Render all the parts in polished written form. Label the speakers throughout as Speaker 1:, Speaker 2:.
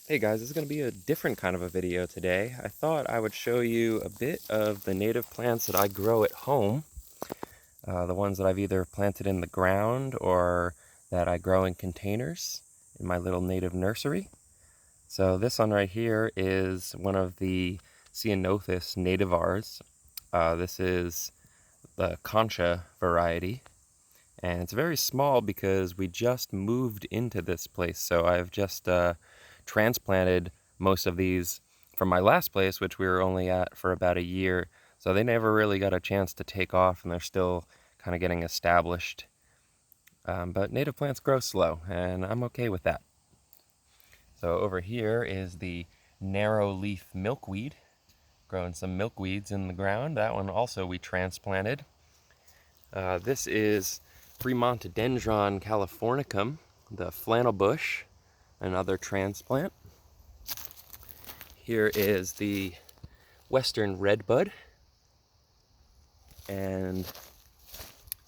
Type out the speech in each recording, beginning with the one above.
Speaker 1: Hey guys, this is going to be a different kind of a video today. I thought I would show you a bit of the native plants that I grow at home. The ones that I've either planted in the ground or that I grow in containers in my little native nursery. So this one right here is one of the Ceanothus nativars. This is the concha variety. And it's very small because we just moved into this place. So I've just transplanted most of these from my last place, which we were only at for about a year. So they never really got a chance to take off, and they're still kind of getting established. But native plants grow slow, and I'm okay with that. So over here is the narrow leaf milkweed, growing some milkweeds in the ground. That one also we transplanted. This is Fremontodendron californicum, the flannel bush, another transplant. Here is the western redbud and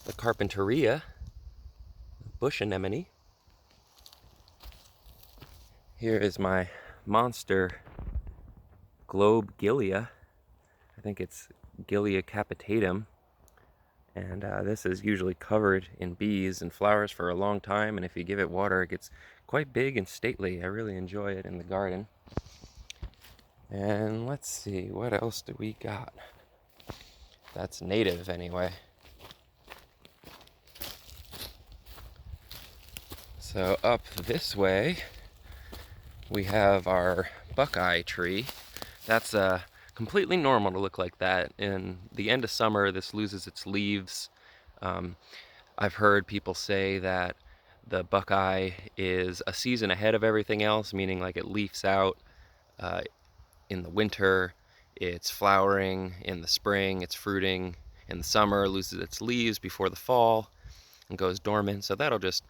Speaker 1: the carpinteria, bush anemone. Here is my monster globe gilia. I think it's Gilia capitatum. And this is usually covered in bees and flowers for a long time, and if you give it water, it gets quite big and stately. I really enjoy it in the garden. And let's see, what else do we got? That's native anyway. So up this way, we have our Buckeye tree. That's completely normal to look like that. In the end of summer, this loses its leaves. I've heard people say that the Buckeye is a season ahead of everything else, meaning like it leaves out in the winter, it's flowering in the spring, it's fruiting in the summer, loses its leaves before the fall, and goes dormant. So that'll just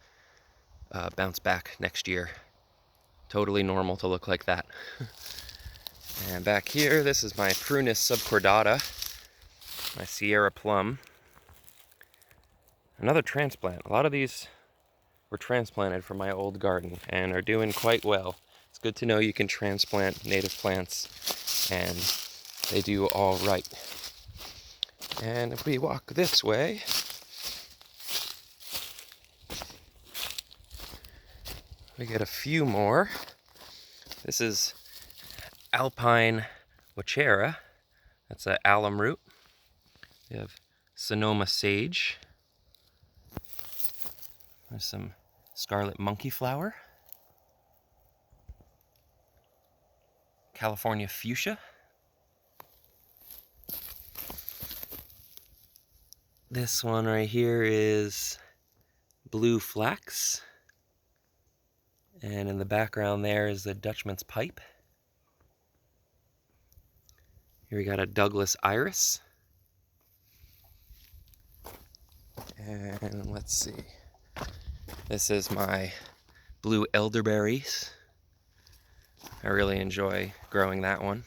Speaker 1: bounce back next year. Totally normal to look like that. And back here, this is my Prunus subcordata, my Sierra plum. Another transplant. A lot of these were transplanted from my old garden and are doing quite well. It's good to know you can transplant native plants and they do all right. And if we walk this way, we get a few more. This is Alpine Wachera. That's an alum root. We have Sonoma sage. There's some scarlet monkey flower. California fuchsia. This one right here is blue flax. And in the background there is the Dutchman's pipe. Here we got a Douglas iris. And let's see. This is my blue elderberries. I really enjoy growing that one.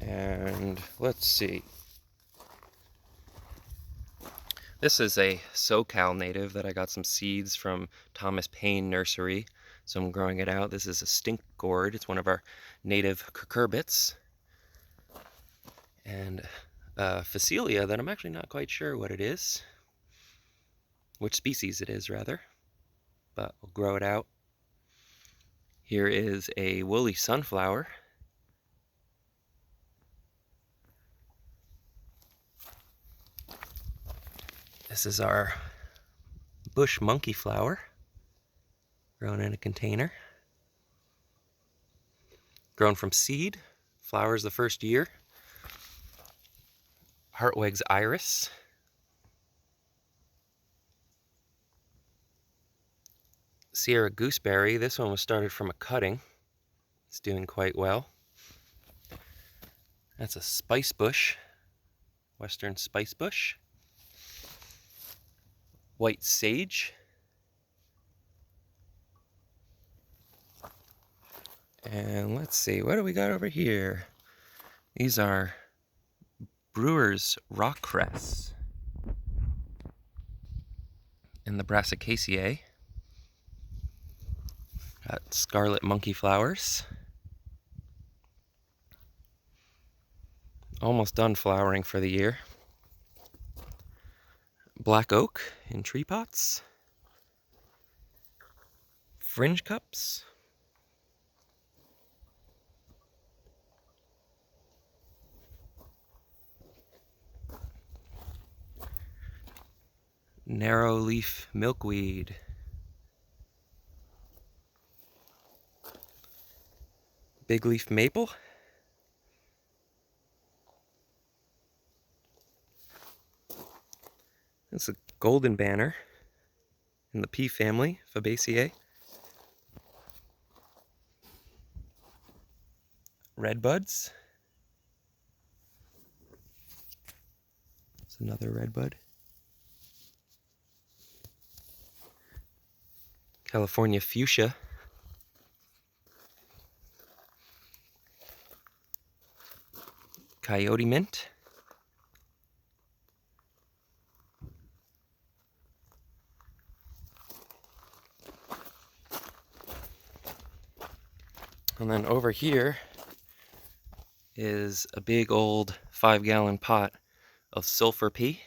Speaker 1: And let's see. This is a SoCal native that I got some seeds from Thomas Payne nursery. So I'm growing it out. This is a stink gourd. It's one of our native cucurbits. And Phacelia that I'm actually not quite sure what it is. Which species it is, rather. But we'll grow it out. Here is a woolly sunflower. This is our bush monkey flower, grown in a container. Grown from seed, flowers the first year. Hartweg's iris. Sierra gooseberry, this one was started from a cutting. It's doing quite well. That's a spice bush, western spice bush. White sage. And let's see, what do we got over here? These are Brewer's rock cress and the Brassicaceae. Got scarlet monkey flowers. Almost done flowering for the year. Black oak in tree pots. Fringe cups. Narrow leaf milkweed. Big leaf maple. It's a golden banner in the pea family, Fabaceae. Redbuds. It's another redbud. California fuchsia. Coyote mint. And then over here is a big old 5-gallon pot of sulfur pea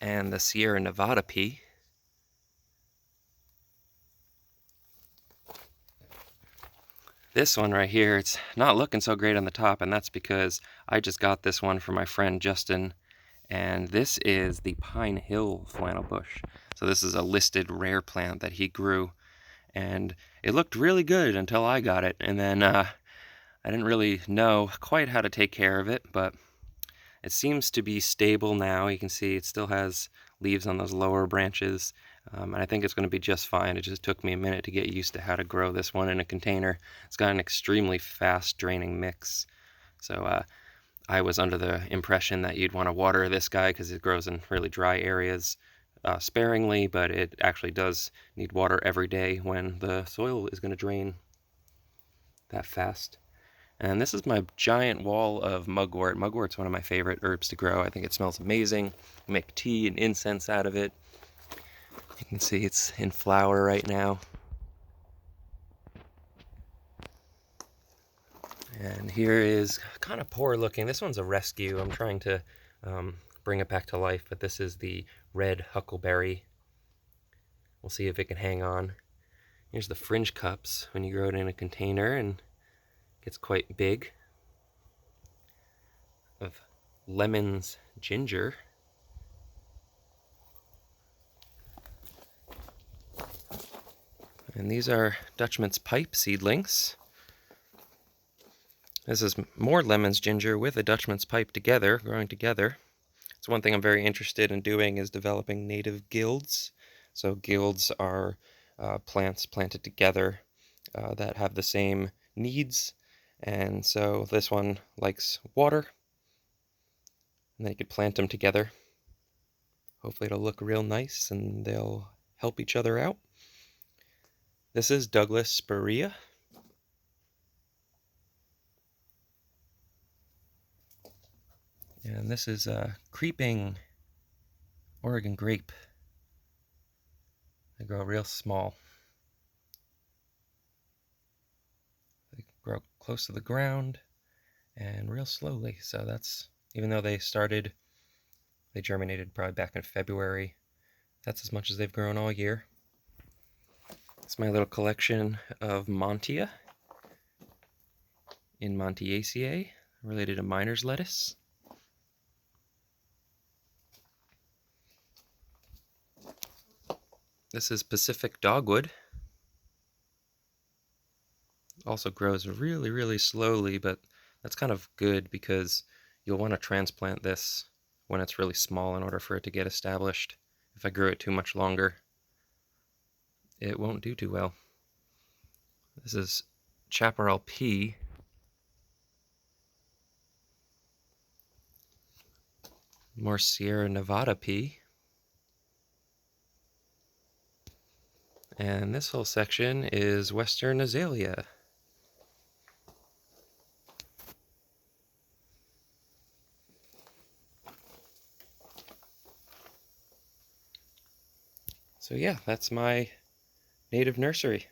Speaker 1: and the Sierra Nevada pea. This one right here, it's not looking so great on the top, and that's because I just got this one from my friend Justin, and this is the Pine Hill flannel bush. So this is a listed rare plant that he grew, and it looked really good until I got it, and then I didn't really know quite how to take care of it, but it seems to be stable now. You can see it still has leaves on those lower branches, and I think it's going to be just fine. It just took me a minute to get used to how to grow this one in a container. It's got an extremely fast draining mix, so I was under the impression that you'd want to water this guy because it grows in really dry areas sparingly, but it actually does need water every day when the soil is going to drain that fast. And this is my giant wall of mugwort. Mugwort's one of my favorite herbs to grow. I think it smells amazing. I make tea and incense out of it. You can see it's in flower right now. And here is kind of poor looking. This one's a rescue. I'm trying to bring it back to life, but this is the red huckleberry. We'll see if it can hang on. Here's the fringe cups when you grow it in a container, and it's quite big. Of lemons, ginger. And these are Dutchman's pipe seedlings. This is more lemons, ginger with a Dutchman's pipe together, growing together. So one thing I'm very interested in doing is developing native guilds. So guilds are plants planted together that have the same needs. And so this one likes water, and then you could plant them together. Hopefully it'll look real nice and they'll help each other out. This is Douglas spirea. And this is a creeping Oregon grape. They grow real small. They grow close to the ground and real slowly. So that's, even though they germinated probably back in February, that's as much as they've grown all year. It's my little collection of Montia in Montiaceae, related to miner's lettuce. This is Pacific dogwood. Also grows really, really slowly, but that's kind of good because you'll want to transplant this when it's really small in order for it to get established. If I grew it too much longer, it won't do too well. This is chaparral pea. More Sierra Nevada pea. And this whole section is Western azalea. So yeah, that's my native nursery.